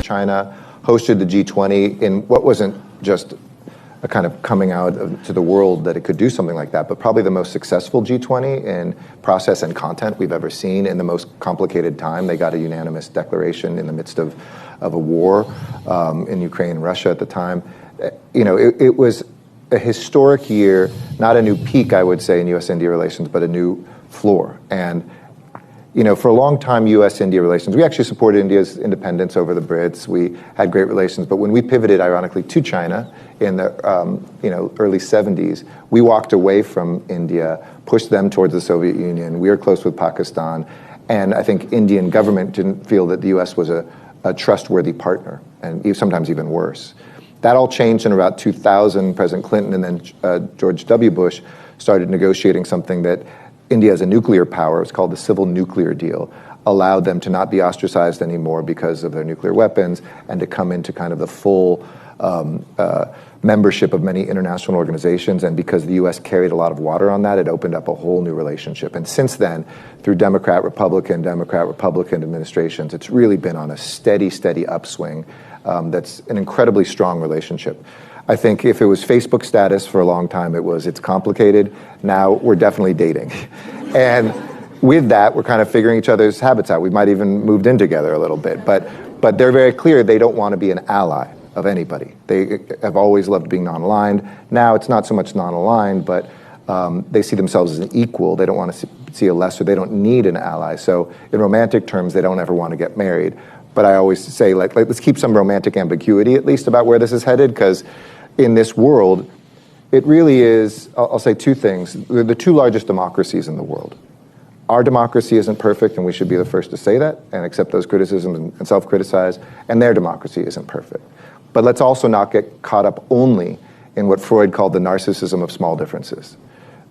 China, hosted the G20 in what wasn't just a kind of coming out to the world that it could do something like that, but probably the most successful G20 in process and content we've ever seen in the most complicated time. They got a unanimous declaration in the midst of a war in Ukraine and Russia at the time. It was a historic year, not a new peak, I would say, in U.S.-India relations, but a new floor. And for a long time, U.S.-India relations, we actually supported India's independence over the Brits. We had great relations. But when we pivoted, ironically, to China in the early 70s, we walked away from India, pushed them towards the Soviet Union. We were close with Pakistan. And I think Indian government didn't feel that the U.S. was a trustworthy partner, and sometimes even worse. That all changed in about 2000. President Clinton and then George W. Bush started negotiating something that India as a nuclear power, it's called the Civil Nuclear Deal, allowed them to not be ostracized anymore because of their nuclear weapons and to come into kind of the full membership of many international organizations. And because the U.S. carried a lot of water on that, it opened up a whole new relationship. And since then, through Democrat-Republican administrations, it's really been on a steady upswing. That's an incredibly strong relationship. I think if it was Facebook status for a long time, it's complicated. Now we're definitely dating. And with that, we're kind of figuring each other's habits out. We might even moved in together a little bit. But they're very clear they don't want to be an ally of anybody. They have always loved being non-aligned. Now it's not so much non-aligned, but they see themselves as an equal. They don't want to see a lesser. They don't need an ally. So in romantic terms, they don't ever want to get married. But I always say, let's keep some romantic ambiguity at least about where this is headed, because in this world, it really is, I'll say two things. We're the two largest democracies in the world. Our democracy isn't perfect, and we should be the first to say that and accept those criticisms and self-criticize, and their democracy isn't perfect. But let's also not get caught up only in what Freud called the narcissism of small differences.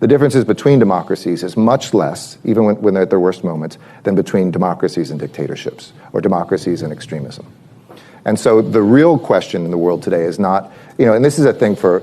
The differences between democracies is much less, even when they're at their worst moments, than between democracies and dictatorships or democracies and extremism. And so the real question in the world today is not, and this is a thing for